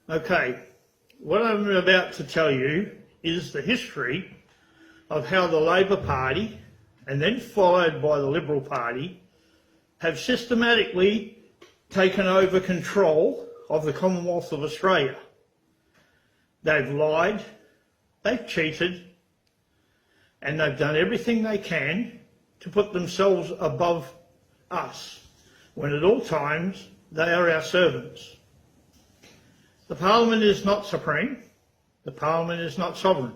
Okay, what I'm about to tell you is the history of how the Labor Party, and then followed by the Liberal Party, have systematically taken over control of the Commonwealth of Australia. They've lied, they've cheated, and they've done everything they can to put themselves above us, when at all times they are our servants. The Parliament is not supreme. The Parliament is not sovereign.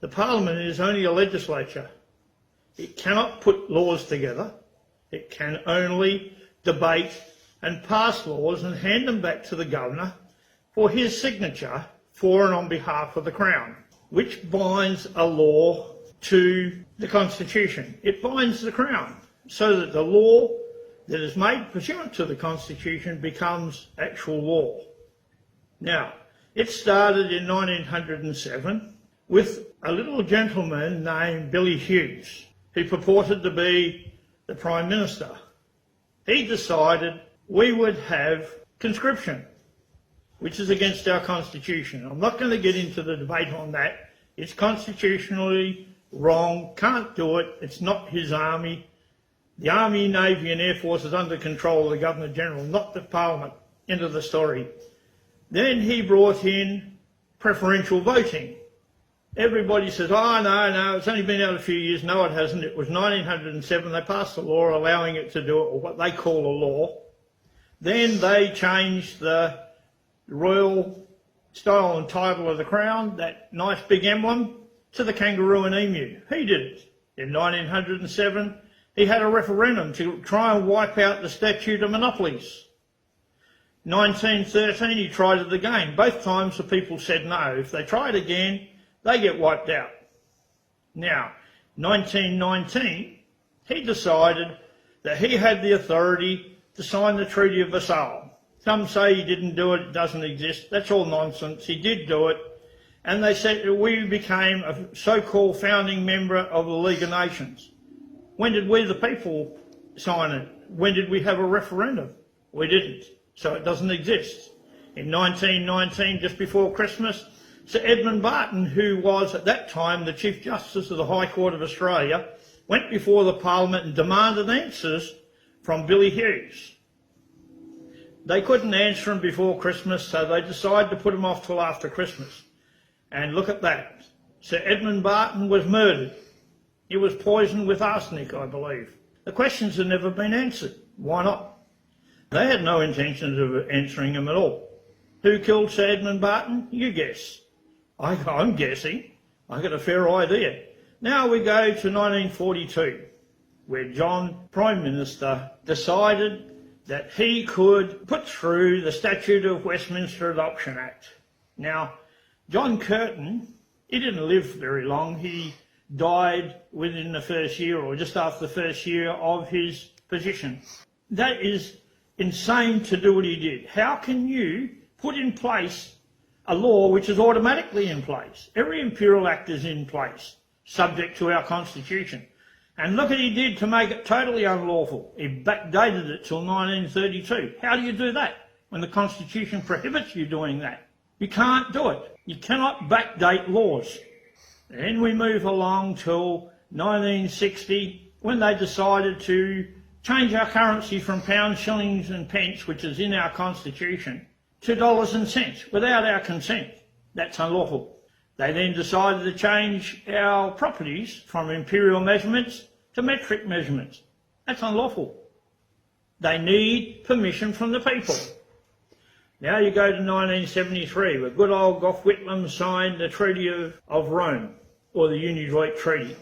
The Parliament is only a legislature. It cannot put laws together. It can only debate and pass laws and hand them back to the Governor for his signature for and on behalf of the Crown, which binds a law to the Constitution. It binds the Crown so that the law that is made pursuant to the Constitution becomes actual law. Now, it started in 1907 with a little gentleman named Billy Hughes, who purported to be the Prime Minister. He decided we would have conscription, which is against our Constitution. I'm not going to get into the debate on that. It's constitutionally wrong, can't do it, it's not his army. The Army, Navy and Air Force is under control of the Governor-General, not the Parliament. End of the story. Then he brought in preferential voting. Everybody says, oh, no, it's only been out a few years. No, it hasn't. It was 1907. They passed a law allowing it to do it, or what they call a law. Then they changed the royal style and title of the Crown, that nice big emblem, to the kangaroo and emu. He did it. In 1907, he had a referendum to try and wipe out the statute of monopolies. 1913, he tried it again. Both times the people said no. If they try it again, they get wiped out. Now, 1919, he decided that he had the authority to sign the Treaty of Versailles. Some say he didn't do it, it doesn't exist. That's all nonsense. He did do it. And they said that we became a so-called founding member of the League of Nations. When did we, the people, sign it? When did we have a referendum? We didn't. So it doesn't exist. In 1919, just before Christmas, Sir Edmund Barton, who was at that time the Chief Justice of the High Court of Australia, went before the Parliament and demanded answers from Billy Hughes. They couldn't answer him before Christmas, so they decided to put him off till after Christmas. And look at that. Sir Edmund Barton was murdered. He was poisoned with arsenic, I believe. The questions have never been answered. Why not? They had no intention of answering him at all. Who killed Sir Edmund Barton? You guess. I'm guessing. I got a fair idea. Now we go to 1942, where John, Prime Minister, decided that he could put through the Statute of Westminster Adoption Act. Now, John Curtin, he didn't live very long. He died within the first year or just after the first year of his position. That is insane to do what he did. How can you put in place a law which is automatically in place? Every Imperial Act is in place, subject to our Constitution. And look what he did to make it totally unlawful. He backdated it till 1932. How do you do that when the Constitution prohibits you doing that? You can't do it. You cannot backdate laws. Then we move along till 1960, when they decided to change our currency from pounds, shillings and pence, which is in our Constitution, to dollars and cents without our consent. That's unlawful. They then decided to change our properties from imperial measurements to metric measurements. That's unlawful. They need permission from the people. Now you go to 1973, where good old Gough Whitlam signed the Treaty of Rome, or the Unidroit Treaty.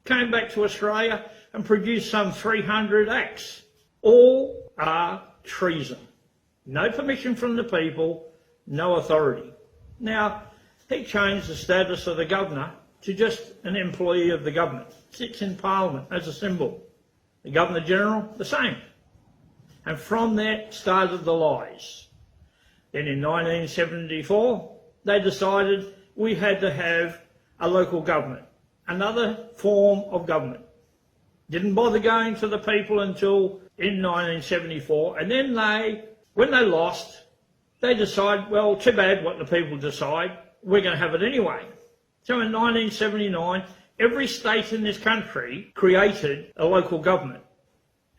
Came back to Australia and produced some 300 acts. All are treason. No permission from the people, no authority. Now, he changed the status of the Governor to just an employee of the government. Sits in Parliament as a symbol. The Governor-General, the same. And from there started the lies. Then in 1974, they decided we had to have a local government, another form of government. Didn't bother going to the people until in 1974, and then when they lost, they decide, well, too bad what the people decide, we're going to have it anyway. So in 1979, every state in this country created a local government,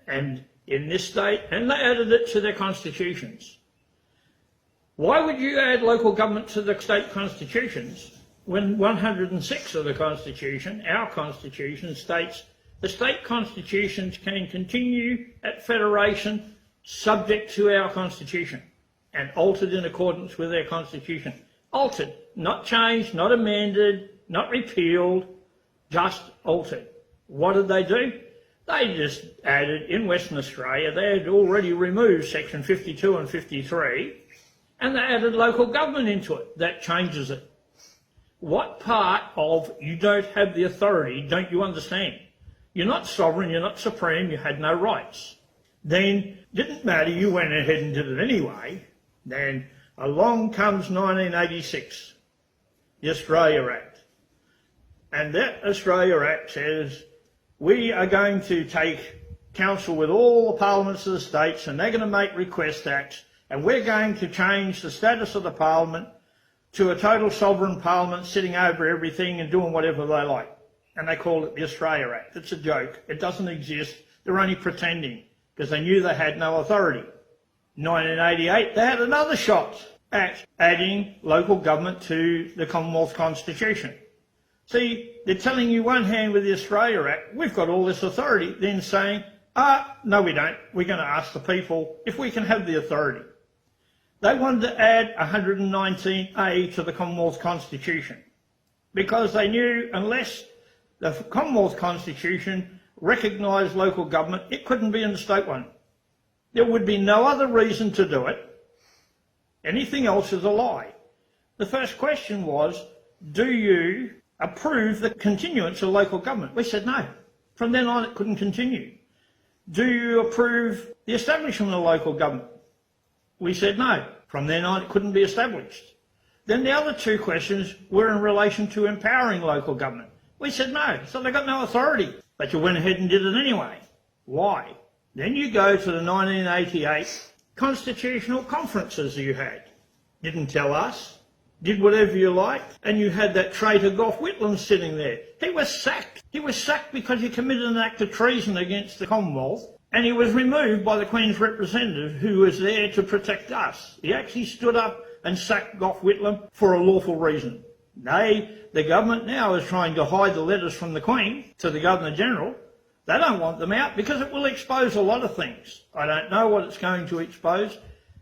and in this state, and they added it to their constitutions. Why would you add local government to the state constitutions when 106 of the Constitution, our Constitution, states the state constitutions can continue at federation subject to our Constitution and altered in accordance with our Constitution? Altered, not changed, not amended, not repealed, just altered. What did they do? They just added, in Western Australia, they had already removed section 52 and 53, and they added local government into it. That changes it. What part of you don't have the authority don't you understand? You're not sovereign, you're not supreme, you had no rights. Then, didn't matter, you went ahead and did it anyway. Then along comes 1986, the Australia Act. And that Australia Act says, we are going to take counsel with all the parliaments of the states, and they're going to make request acts, and we're going to change the status of the parliament to a total sovereign parliament sitting over everything and doing whatever they like. And they call it the Australia Act. It's a joke. It doesn't exist. They're only pretending because they knew they had no authority. 1988, they had another shot at adding local government to the Commonwealth Constitution. See, they're telling you one hand with the Australia Act, we've got all this authority, then saying, no we don't, we're going to ask the people if we can have the authority. They wanted to add 119A to the Commonwealth Constitution because they knew unless the Commonwealth Constitution recognised local government, it couldn't be in the state one. There would be no other reason to do it. Anything else is a lie. The first question was, do you approve the continuance of local government? We said no. From then on it couldn't continue. Do you approve the establishment of local government? We said no. From then on it couldn't be established. Then the other two questions were in relation to empowering local government. We said no, so they got no authority. But you went ahead and did it anyway. Why? Then you go to the 1988 constitutional conferences you had. Didn't tell us. Did whatever you liked, and you had that traitor Gough Whitlam sitting there. He was sacked. He was sacked because he committed an act of treason against the Commonwealth, and he was removed by the Queen's representative who was there to protect us. He actually stood up and sacked Gough Whitlam for a lawful reason. The government now is trying to hide the letters from the Queen to the Governor-General. They don't want them out because it will expose a lot of things. I don't know what it's going to expose,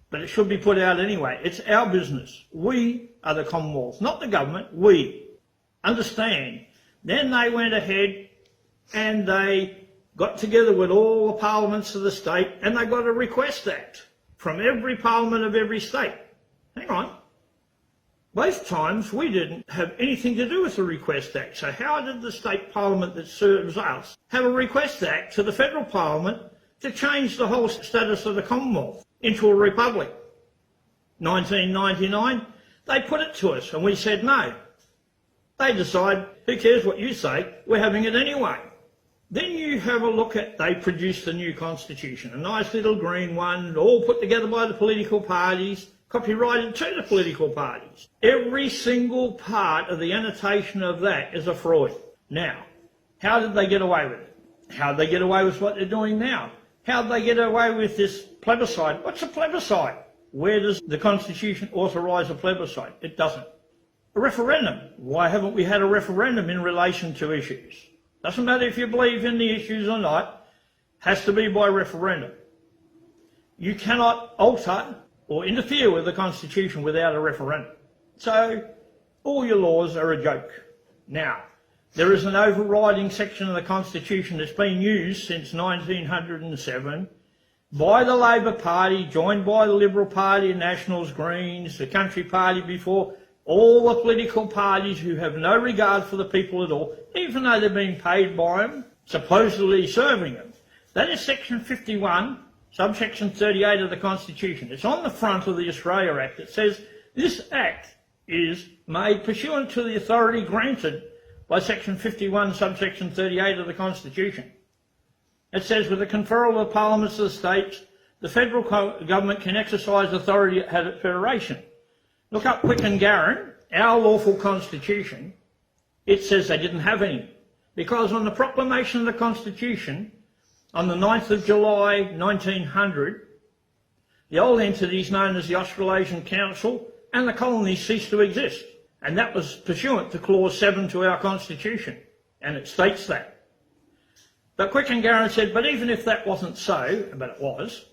but it should be put out anyway. It's our business. We are the Commonwealth, not the government. We. Understand. Then they went ahead and they got together with all the parliaments of the state and they got a request act from every parliament of every state. Hang on. Both times we didn't have anything to do with the request act. So how did the state parliament that serves us have a request act to the federal parliament to change the whole status of the Commonwealth into a republic? 1999, they put it to us and we said no. They decide, who cares what you say, we're having it anyway. Then you have a look at, they produced a new constitution, a nice little green one, all put together by the political parties, copyrighted to the political parties. Every single part of the annotation of that is a fraud. Now, how did they get away with it? How did they get away with what they're doing now? How did they get away with this plebiscite? What's a plebiscite? Where does the Constitution authorise a plebiscite? It doesn't. A referendum. Why haven't we had a referendum in relation to issues? Doesn't matter if you believe in the issues or not, has to be by referendum. You cannot alter or interfere with the Constitution without a referendum. So all your laws are a joke. Now, there is an overriding section of the Constitution that's been used since 1907 by the Labor Party, joined by the Liberal Party, Nationals, Greens, the Country Party before, all the political parties who have no regard for the people at all, even though they're being paid by them, supposedly serving them. That is section 51, subsection 38 of the Constitution. It's on the front of the Australia Act. It says this Act is made pursuant to the authority granted by section 51, subsection 38 of the Constitution. It says, with the conferral of the parliaments of the states, the federal government can exercise authority at a federation. Look up Quick and Garran, our lawful constitution. It says they didn't have any. Because on the proclamation of the Constitution, on the 9th of July 1900, the old entities known as the Australasian Council and the colonies ceased to exist. And that was pursuant to Clause 7 to our Constitution. And it states that. But Quick and Garran said, but even if that wasn't so, but it was,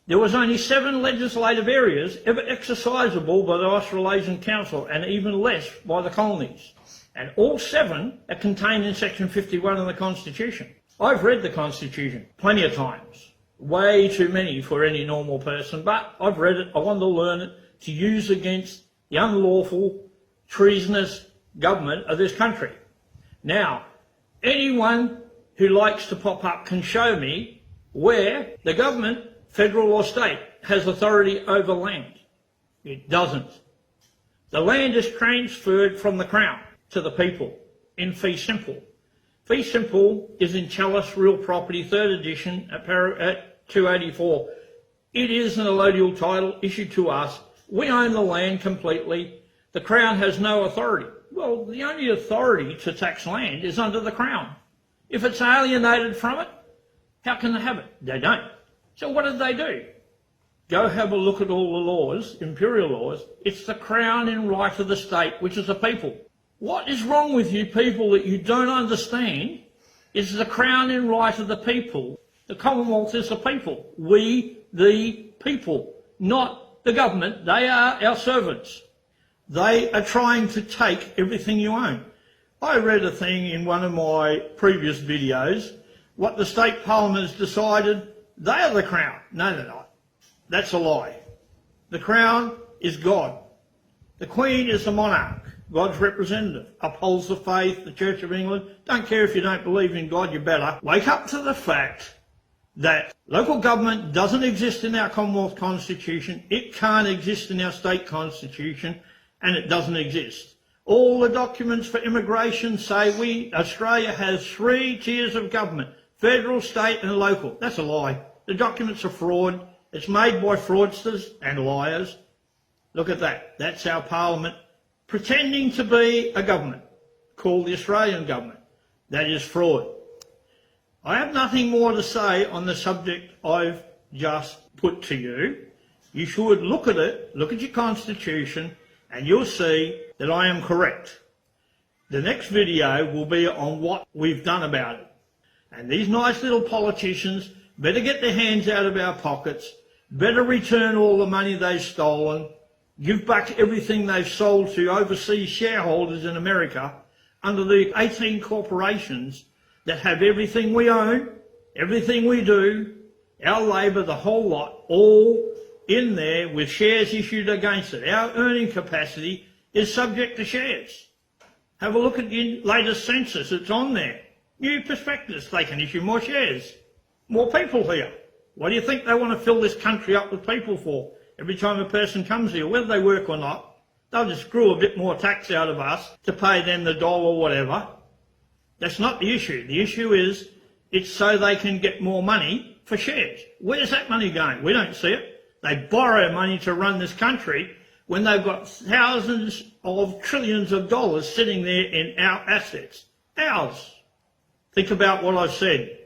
there was only 7 legislative areas ever exercisable by the Australasian Council and even less by the colonies. And all 7 are contained in Section 51 of the Constitution. I've read the Constitution plenty of times. Way too many for any normal person, but I've read it, I want to learn it to use against the unlawful, treasonous government of this country. Now, anyone who likes to pop up can show me where the government, federal or state, has authority over land. It doesn't. The land is transferred from the Crown to the people in fee simple. Fee simple is in Chalice Real Property, 3rd edition at 284. It is an allodial title issued to us. We own the land completely. The Crown has no authority. Well, the only authority to tax land is under the Crown. If it's alienated from it, how can they have it? They don't. So what did they do? Go have a look at all the laws, imperial laws. It's the Crown in right of the state, which is the people. What is wrong with you people that you don't understand is the Crown in right of the people. The Commonwealth is the people. We, the people, not the government. They are our servants. They are trying to take everything you own. I read a thing in one of my previous videos, what the state parliament has decided, they are the Crown. No, they're not. That's a lie. The Crown is God. The Queen is the monarch, God's representative, upholds the faith, the Church of England. Don't care if you don't believe in God, you better wake up to the fact that local government doesn't exist in our Commonwealth Constitution, it can't exist in our state constitution, and it doesn't exist. All the documents for immigration say Australia has 3 tiers of government, federal, state and local. That's a lie. The documents are fraud. It's made by fraudsters and liars. Look at that. That's our parliament pretending to be a government called the Australian government. That is fraud. I have nothing more to say on the subject I've just put to you. You should look at it, look at your constitution, and you'll see that I am correct. The next video will be on what we've done about it. And these nice little politicians better get their hands out of our pockets, better return all the money they've stolen, give back everything they've sold to overseas shareholders in America under the 18 corporations that have everything we own, everything we do, our labour, the whole lot, all in there with shares issued against it. Our earning capacity is subject to shares. Have a look at the latest census, it's on there. New prospectus, they can issue more shares. More people here. What do you think they want to fill this country up with people for? Every time a person comes here, whether they work or not, they'll just screw a bit more tax out of us to pay them the dollar or whatever. That's not the issue. The issue is it's so they can get more money for shares. Where's that money going? We don't see it. They borrow money to run this country when they've got thousands of trillions of dollars sitting there in our assets. Ours. Think about what I've said.